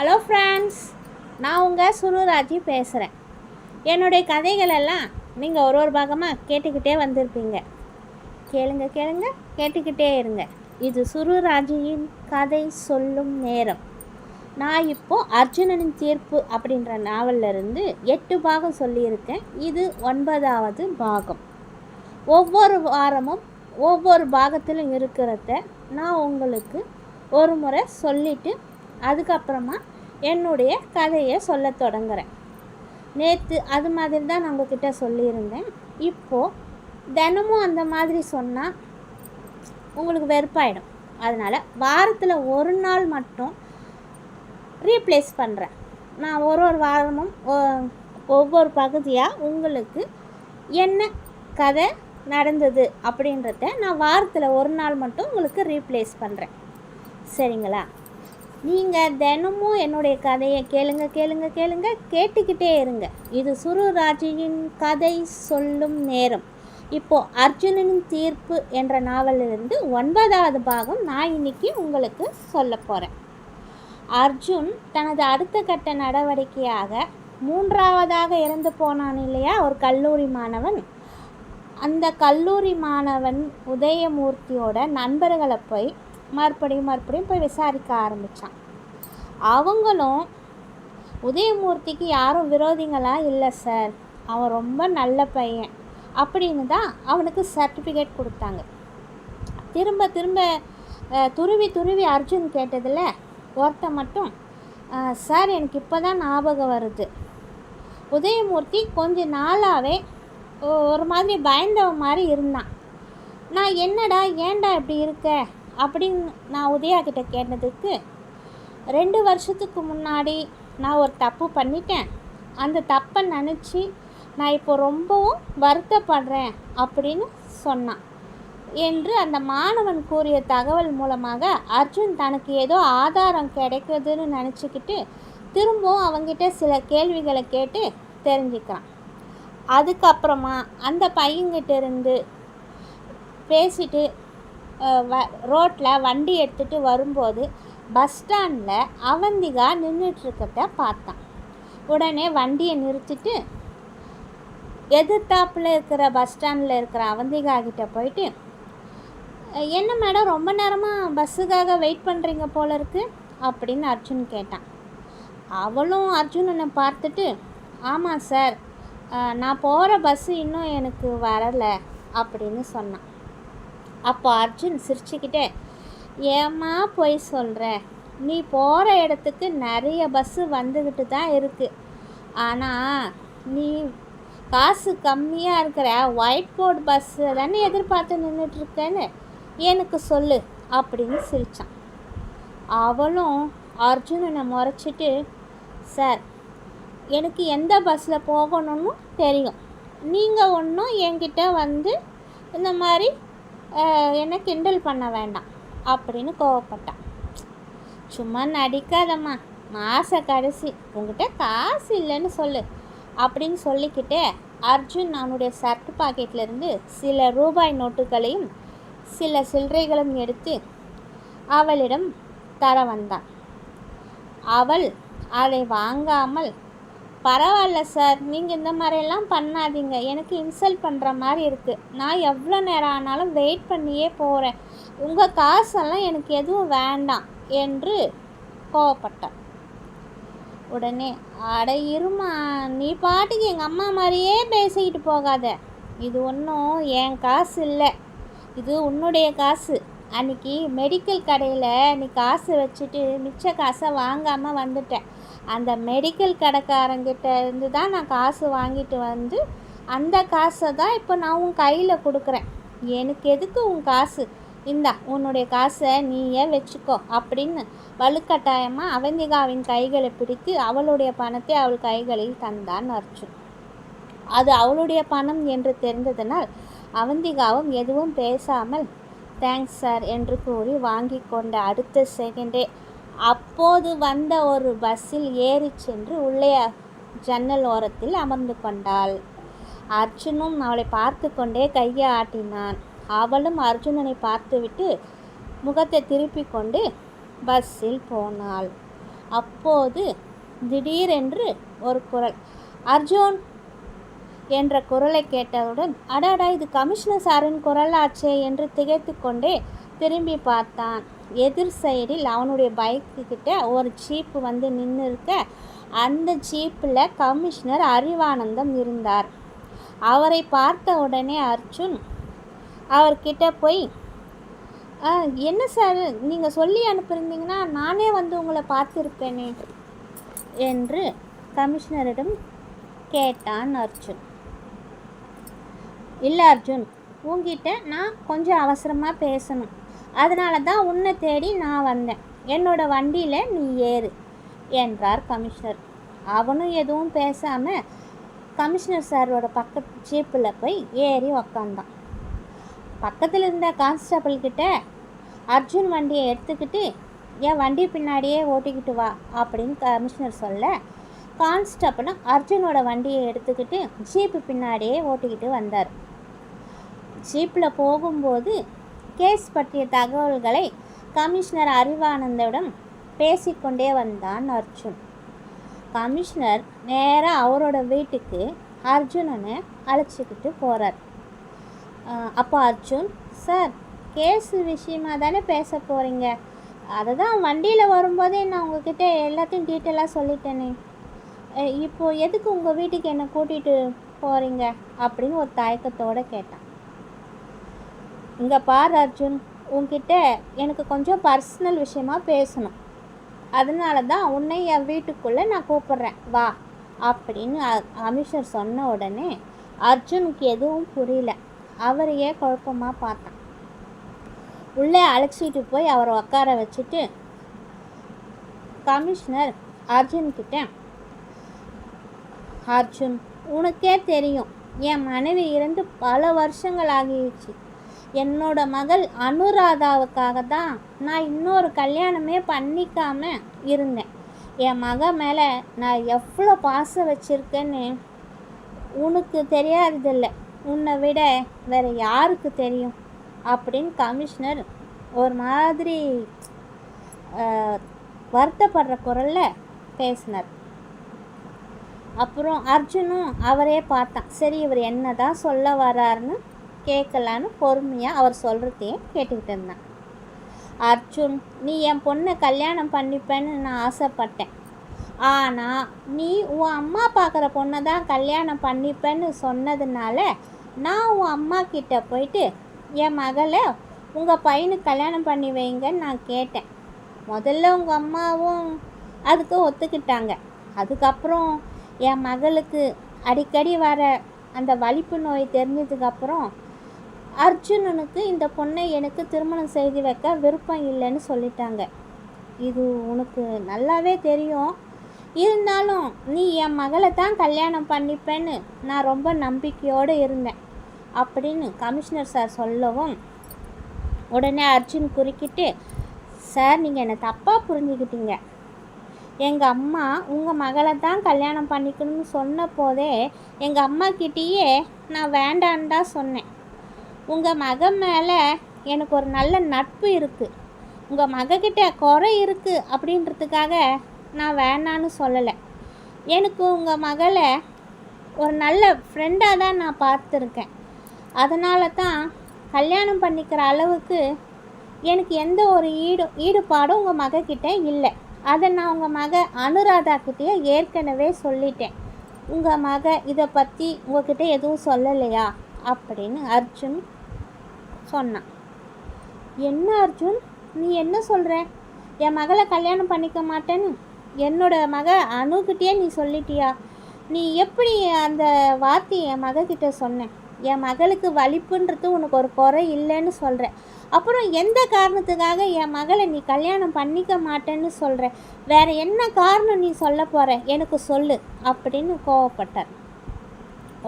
Hello friends, நான் உங்கள் சுருராஜி பேசுகிறேன். என்னுடைய கதைகளெல்லாம் நீங்கள் ஒரு பாகமாக கேட்டுக்கிட்டே வந்திருப்பீங்க. கேளுங்க கேட்டுக்கிட்டே இருங்க. இது சுருராஜியின் கதை சொல்லும் நேரம். நான் இப்போது அர்ஜுனனின் தீர்ப்பு அப்படின்ற நாவலிருந்து 8 பாகம் சொல்லியிருக்கேன். இது 9வது பாகம். ஒவ்வொரு வாரமும் ஒவ்வொரு பாகத்திலும் இருக்கிறத நான் உங்களுக்கு ஒரு முறை சொல்லிவிட்டு அதுக்கப்புறமா என்னுடைய கதையை சொல்ல தொடங்குறேன். நேற்று அது மாதிரி தான் நான் உங்ககிட்ட சொல்லியிருந்தேன். இப்போது தினமும் அந்த மாதிரி சொன்னால் உங்களுக்கு வெறுப்பாயிடும். அதனால் வாரத்தில் ஒரு நாள் மட்டும் ரீப்ளேஸ் பண்ணுறேன். நான் ஒரு வாரமும் ஒவ்வொரு பகுதியாக உங்களுக்கு என்ன கதை நடந்தது அப்படின்றத நான் வாரத்தில் ஒரு நாள் மட்டும் உங்களுக்கு ரீப்ளேஸ் பண்ணுறேன். சரிங்களா? நீங்கள் தினமும் என்னுடைய கதையை கேளுங்க கேட்டுக்கிட்டே இருங்க. இது சுருராஜியின் கதை சொல்லும் நேரம். இப்போது அர்ஜுனனின் தீர்ப்பு என்ற நாவலிலிருந்து 9வது பாகம் நான் இன்னைக்கு உங்களுக்கு சொல்ல போகிறேன். அர்ஜுன் தனது அடுத்த கட்ட நடவடிக்கையாக 3வதாக இறந்து போனான் இல்லையா, ஒரு கல்லூரி மாணவன். அந்த கல்லூரி மாணவன் உதயமூர்த்தியோட நண்பர்களை போய் மறுபடியும் போய் விசாரிக்க ஆரம்பித்தான். அவங்களும் உதயமூர்த்திக்கு யாரும் விரோதிங்களாக இல்லை சார், அவன் ரொம்ப நல்ல பையன் அப்படின்னு தான் அவனுக்கு சர்டிஃபிகேட் கொடுத்தாங்க. திரும்ப துருவி அர்ஜுன் கேட்டதில் ஒருத்த மட்டும், சார் எனக்கு இப்போ தான் ஞாபகம் வருது, உதயமூர்த்தி கொஞ்ச நாளாகவே ஒரு மாதிரி பயந்தவன் மாதிரி இருந்தான். நான் என்னடா ஏன்டா இப்படி இருக்க அப்படின்னு நான் உதயா கிட்ட கேட்டதுக்கு, 2 வருஷத்துக்கு முன்னாடி நான் ஒரு தப்பு பண்ணிட்டேன், அந்த தப்பை நினச்சி நான் இப்போ ரொம்பவும் வருத்தப்படுறேன் அப்படின்னு சொன்னான் என்று அந்த மாணவன் கூறிய தகவல் மூலமாக அர்ஜுன் தனக்கு ஏதோ ஆதாரம் கிடைக்குதுன்னு நினச்சிக்கிட்டு திரும்பவும் அவங்கிட்ட சில கேள்விகளை கேட்டு தெரிஞ்சுக்கிறான். அதுக்கப்புறமா அந்த பையன்கிட்ட இருந்து பேசிட்டு ரோட்டில் வண்டி எடுத்துகிட்டு வரும்போது பஸ் ஸ்டாண்டில் அவந்திகா நின்றுட்டுருக்கத பார்த்தான். உடனே வண்டியை நிறுத்திட்டு எதிர்த்தாப்பில் இருக்கிற பஸ் ஸ்டாண்டில் இருக்கிற அவந்திகா கிட்டே போயிட்டு, என்ன மேடம் ரொம்ப நேரமாக பஸ்ஸுக்காக வெயிட் பண்ணுறீங்க போல இருக்கு அப்படின்னு அர்ஜுன் கேட்டான். அவளும் அர்ஜுனனை பார்த்துட்டு, ஆமாம் சார், நான் போகிற பஸ்ஸு இன்னும் எனக்கு வரலை அப்படின்னு சொன்னான். அப்போ அர்ஜுன் சிரிச்சுக்கிட்டே, ஏம்மா போய் சொல்கிற, நீ போகிற இடத்துக்கு நிறைய பஸ்ஸு வந்துக்கிட்டு தான் இருக்குது, ஆனால் நீ காசு கம்மியாக இருக்கிற ஒயிட் போர்டு பஸ்ஸு தானே எதிர்பார்த்து நின்றுட்டுருக்கேன்னு எனக்கு சொல்லு அப்படின்னு சிரித்தான். அவளும் அர்ஜுனனை முறைச்சிட்டு, சார் எனக்கு எந்த பஸ்ஸில் போகணும்னு தெரியும், நீங்கள் ஒன்றும் என்கிட்ட வந்து இந்த மாதிரி என்ன கிண்டல் பண்ண வேண்டாம் அப்படின்னு கோவப்பட்டான். சும்மா நடிக்காதம்மா, மாத கடைசி உங்ககிட்ட காசு இல்லைன்னு சொல்லு அப்படின்னு சொல்லிக்கிட்டே அர்ஜுன் அவனுடைய ஷர்ட் பாக்கெட்லேருந்து சில ரூபாய் நோட்டுகளையும் சில சில்லறைகளும் எடுத்து அவளிடம் தர வந்தான். அவள் அதை வாங்காமல், பரவாயில்ல சார், நீங்கள் இந்த மாதிரியெல்லாம் பண்ணாதீங்க, எனக்கு இன்சல்ட் பண்ணுற மாதிரி இருக்குது, நான் எவ்வளோ நேரம் ஆனாலும் வெயிட் பண்ணியே போகிறேன், உங்கள் காசெல்லாம் எனக்கு எதுவும் வேண்டாம் என்று கோவப்பட்டான். உடனே, அட இருமா, நீ பாட்டுக்கு எங்கள் அம்மா மாதிரியே பேசிக்கிட்டு போகாத, இது ஒன்றும் என் காசு இல்லை, இது உன்னுடைய காசு, அன்றைக்கி மெடிக்கல் கடையில் நீ காசு வச்சுட்டு மிச்ச காசை வாங்காமல் வந்துட்டேன், அந்த மெடிக்கல் கடைக்காரங்கிட்ட இருந்து தான் நான் காசு வாங்கிட்டு வந்து அந்த காசை தான் இப்போ நான் உன் கையில் கொடுக்குறேன், எனக்கு எதுக்கு உன் காசு, இந்தா உன்னுடைய காசை நீயே வச்சுக்கோ அப்படின்னு வலுக்கட்டாயமாக அவந்திகாவின் கைகளை பிடித்து அவளுடைய பணத்தை அவள் கைகளில் தந்தான் அர்ஜுன். அது அவளுடைய பணம் என்று தெரிந்ததனால் அவந்திகாவும் எதுவும் பேசாமல் தேங்க்ஸ் சார் என்று கூறி வாங்கி கொண்ட அடுத்த செகண்டே அப்போது வந்த ஒரு பஸ்ஸில் ஏறி சென்று உள்ளே ஜன்னல் ஓரத்தில் அமர்ந்து கொண்டாள். அர்ஜுனும் அவளை பார்த்து கொண்டே கையை ஆட்டினான். அவளும் அர்ஜுனனை பார்த்துவிட்டு முகத்தை திருப்பி கொண்டு பஸ்ஸில் போனாள். அப்போது திடீரென்று ஒரு குரல், அர்ஜுன் என்ற குரலை கேட்டவுடன், அடாடா, இது கமிஷனர் சாரின் குரல் ஆச்சே என்று திகைத்து கொண்டே திரும்பி பார்த்தான். எதிர் சைடில் அவனுடைய பைக்கு கிட்ட ஒரு ஜீப்பு வந்து நின்று இருக்க, அந்த ஜீப்பில் கமிஷனர் அறிவானந்தம் இருந்தார். அவரை பார்த்த உடனே அர்ஜுன் அவர்கிட்ட போய், என்ன சார், நீங்கள் சொல்லி அனுப்பியிருந்தீங்கன்னா நானே வந்து உங்களை பார்த்துருப்பேனே என்று கமிஷனரிடம் கேட்டான் அர்ஜுன். இல்லை அர்ஜுன், உங்ககிட்ட நான் கொஞ்சம் அவசரமாக பேசணும், அதனால தான் உன்னை தேடி நான் வந்தேன். என்னோட வண்டியில் நீ ஏறு என்றார் கமிஷனர். அவனும் எதுவும் பேசாமல் கமிஷனர் சாரோட பக்கத்து ஜீப்பில் போய் ஏறி உக்காந்தான். பக்கத்தில் இருந்த கான்ஸ்டபிள் கிட்ட, அர்ஜுன் வண்டியை எடுத்துக்கிட்டு என் வண்டி பின்னாடியே ஓட்டிக்கிட்டு வா அப்படின்னு கமிஷனர் சொல்ல, கான்ஸ்டபிளும் அர்ஜுனோட வண்டியை எடுத்துக்கிட்டு ஜீப்பு பின்னாடியே ஓட்டிக்கிட்டு வந்தார். ஜீப்பில் போகும்போது கேஸ் பற்றிய தகவல்களை கமிஷனர் அறிவானந்தவிடம் பேசிக்கொண்டே வந்தான் அர்ஜுன். கமிஷனர் நேராக அவரோட வீட்டுக்கு அர்ஜுனனை அழைச்சிக்கிட்டு போகிறார். அப்போ அர்ஜுன், சார், கேஸ் விஷயமாக தானே பேச போகிறீங்க? அதை தான் வண்டியில் வரும்போதே நான் உங்ககிட்ட எல்லாத்தையும் டீட்டெயிலாக சொல்லிட்டேனே, இப்போது எதுக்கு உங்கள் வீட்டுக்கு என்னை கூட்டிகிட்டு போகிறீங்க அப்படின்னு ஒரு தயக்கத்தோடு கேட்டான். இங்கே பார் அர்ஜுன், உன்கிட்ட எனக்கு கொஞ்சம் பர்சனல் விஷயமா பேசணும், அதனால தான் உன்னை என் வீட்டுக்குள்ளே நான் கூப்பிட்றேன், வா அப்படின்னு கமிஷனர் சொன்ன உடனே அர்ஜுனுக்கு எதுவும் புரியல. அவரையே குழப்பமாக பார்த்தான். உள்ளே அழைச்சிட்டு போய் அவரை உட்கார வச்சுட்டு கமிஷனர் அர்ஜுன்கிட்ட, அர்ஜுன், உனக்கே தெரியும் என் மனைவி இருந்து பல வருஷங்கள் ஆகிடுச்சு. என்னோட மகள் அனுராதாவுக்காக தான் நான் இன்னொரு கல்யாணமே பண்ணிக்காம இருந்தேன். என் மக மேலே நான் எவ்வளோ பாசம் வச்சுருக்கேன்னு உனக்கு தெரியாததில்லை, உன்னை விட வேறு யாருக்கு தெரியும் அப்படின்னு கமிஷனர் ஒரு மாதிரி வருத்தப்படுற குரலில் பேசினார். அப்புறம் அர்ஜுனும் அவரே பார்த்தான். சரி, இவர் என்ன தான் சொல்ல வர்றாருன்னு கேட்கலான்னு பொறுமையாக அவர் சொல்கிறதையும் கேட்டுக்கிட்டு இருந்தான். அர்ஜுன், நீ என் பொண்ணை கல்யாணம் பண்ணிப்பேன்னு நான் ஆசைப்பட்டேன். ஆனால் நீ உன் அம்மா பார்க்குற பொண்ணை தான் கல்யாணம் பண்ணிப்பேன்னு சொன்னதுனால நான் உன் அம்மா கிட்ட போயிட்டு என் மகளை உங்கள் பையனுக்கு கல்யாணம் பண்ணி வைங்கன்னு நான் கேட்டேன். முதல்ல உங்கள் அம்மாவும் அதுக்கு ஒத்துக்கிட்டாங்க. அதுக்கப்புறம் என் மகளுக்கு அடிக்கடி வர அந்த வலிப்பு நோய் தெரிஞ்சதுக்கப்புறம் அர்ஜுனனுக்கு இந்த பொண்ணை எனக்கு திருமணம் செய்து வைக்க விருப்பம் இல்லைன்னு சொல்லிட்டாங்க. இது உனக்கு நல்லாவே தெரியும். இருந்தாலும் நீ என் மகளை தான் கல்யாணம் பண்ணிப்பேன்னு நான் ரொம்ப நம்பிக்கையோடு இருந்தேன் அப்படின்னு கமிஷனர் சார் சொல்லவும், உடனே அர்ஜுன் குறுக்கிட்டு, சார், நீங்கள் என்னை தப்பாக புரிஞ்சுக்கிட்டீங்க. எங்கள் அம்மா உங்கள் மகளை தான் கல்யாணம் பண்ணிக்கணும்னு சொன்ன போதே எங்கள் அம்மா கிட்டேயே நான் வேண்டான்னு தான் சொன்னேன். உங்கள் மகன் மேலே எனக்கு ஒரு நல்ல நட்பு இருக்குது, உங்கள் மகக்கிட்ட குறை இருக்குது அப்படின்றதுக்காக நான் வேண்டான்னு சொல்லலை. எனக்கு உங்கள் மகளை ஒரு நல்ல ஃப்ரெண்டாக தான் நான் பார்த்துருக்கேன். அதனால தான் கல்யாணம் பண்ணிக்கிற அளவுக்கு எனக்கு எந்த ஒரு ஈடுபாடும் உங்கள் மகக்கிட்ட இல்லை. அதை நான் உங்கள் மக அனுராதாக்கிட்டேயே ஏற்கனவே சொல்லிட்டேன். உங்கள் மக இதை பற்றி உங்ககிட்ட எதுவும் சொல்லலையா அப்படின்னு அர்ஜுன் சொன்னான். என்ன அர்ஜுன், நீ என்ன சொல்கிற? என் மகளை கல்யாணம் பண்ணிக்க மாட்டேன்னு என்னோட மக அணுகிட்டே நீ சொல்லிட்டியா? நீ எப்படி அந்த வார்த்தையை என் மகக்கிட்ட சொன்னேன்? என் மகளுக்கு வலிப்புன்றது உனக்கு ஒரு குறை இல்லைன்னு சொல்கிற, அப்புறம் எந்த காரணத்துக்காக என் மகளை நீ கல்யாணம் பண்ணிக்க மாட்டேன்னு சொல்கிற? வேறு என்ன காரணம் நீ சொல்ல போகிற? எனக்கு சொல்லு அப்படின்னு கோவப்பட்டார்.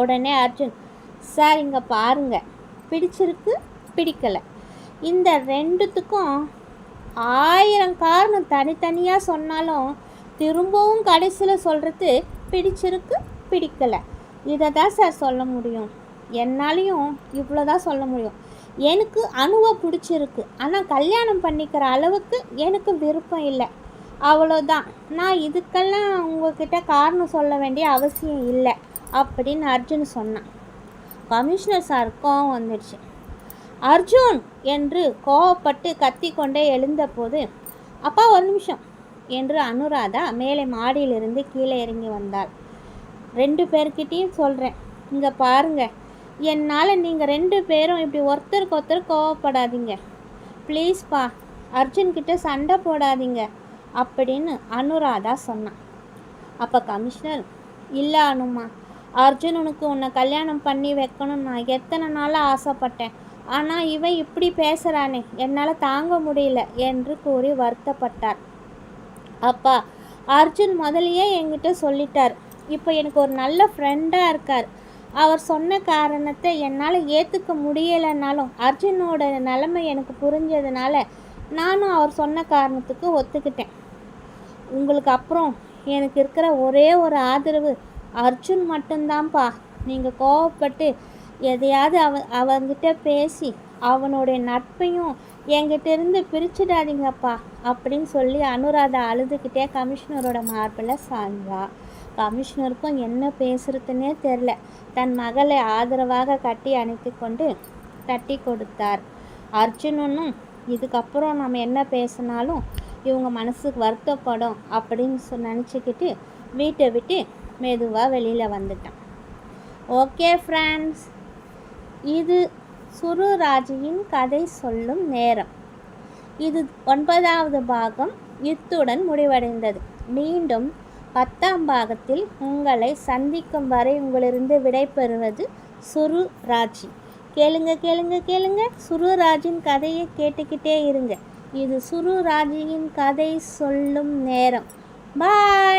உடனே அர்ஜுன், சார், இங்கே பாருங்கள், பிடிச்சிருக்கு பிடிக்கலை, இந்த ரெண்டுத்துக்கும் 1000 காரணம் தனித்தனியாக சொன்னாலும் திரும்பவும் கடைசியில் சொல்கிறது பிடிச்சிருக்கு பிடிக்கலை. இதை தான் சார் சொல்ல முடியும். என்னாலையும் இவ்வளோ தான் சொல்ல முடியும். எனக்கு அணுவை பிடிச்சிருக்கு, ஆனால் கல்யாணம் பண்ணிக்கிற அளவுக்கு எனக்கு விருப்பம் இல்லை. அவ்வளோதான், நான் இதுக்கெல்லாம் உங்ககிட்ட காரணம் சொல்ல வேண்டிய அவசியம் இல்லை அப்படின்னு அர்ஜுன் சொன்னான். கமிஷனர் சார் கோவம் வந்துடுச்சு. அர்ஜுன் என்று கோவப்பட்டு கத்திக்கொண்டே எழுந்தபோது, அப்பா ஒரு நிமிஷம் என்று அனுராதா மேலே மாடியிலிருந்து கீழே இறங்கி வந்தாள். 2 பேர்கிட்டையும் சொல்கிறேன், இங்கே பாருங்க, என்னால் நீங்கள் 2 பேரும் இப்படி ஒருத்தருக்கு ஒருத்தர் கோவப்படாதீங்க ப்ளீஸ்ப்பா, அர்ஜுன்கிட்ட சண்டை போடாதீங்க அப்படின்னு அனுராதா சொன்னான். அப்போ கமிஷனர், இல்லை அனுமா, அர்ஜுனனுக்கு உன்னை கல்யாணம் பண்ணி வைக்கணும்னு நான் எத்தனை நாளாக ஆசைப்பட்டேன். ஆனால் இவன் இப்படி பேசுகிறானே, என்னால் தாங்க முடியல என்று கூறி வருத்தப்பட்டார். அப்பா, அர்ஜுன் முதலையே என்கிட்ட சொல்லிட்டார். இப்போ எனக்கு ஒரு நல்ல ஃப்ரெண்டாக இருக்கார். அவர் சொன்ன காரணத்தை என்னால் ஏற்றுக்க முடியலைன்னாலும் அர்ஜுனோட நிலைமை எனக்கு புரிஞ்சதுனால நானும் அவர் சொன்ன காரணத்துக்கு ஒத்துக்கிட்டேன். உங்களுக்கு அப்புறம் எனக்கு இருக்கிற ஒரே ஒரு ஆதரவு அர்ஜுன் மட்டும்தான்ப்பா. நீங்கள் கோவப்பட்டு எதையாவது அவன்கிட்ட பேசி அவனுடைய நட்பையும் என்கிட்ட இருந்து பிரிச்சுடாதீங்கப்பா அப்படின்னு சொல்லி அனுராதா அழுதுகிட்டே கமிஷனரோட மார்பில் சாய்ந்தா. கமிஷனருக்கும் என்ன பேசுறதுன்னே தெரில. தன் மகளை ஆதரவாக கட்டி அணைத்து கொண்டு தட்டி கொடுத்தார். அர்ஜுனனும் இதுக்கப்புறம் நம்ம என்ன பேசினாலும் இவங்க மனசுக்கு வருத்தப்படும் அப்படின்னு நினச்சிக்கிட்டு வீட்டை விட்டு மெதுவாக வெளியில் வந்துட்டான். ஓகே ஃப்ரெண்ட்ஸ், இது சுருராஜியின் கதை சொல்லும் நேரம். இது 9வது பாகம் இத்துடன் முடிவடைந்தது. மீண்டும் 10ஆம் பாகத்தில் உங்களை சந்திக்கும் வரை உங்களிருந்து விடைபெறுவது சுருராஜி. கேளுங்க கேளுங்க கேளுங்க, சுருராஜின் கதையை கேட்டுக்கிட்டே இருங்க. இது சுருராஜியின் கதை சொல்லும் நேரம். பாய்.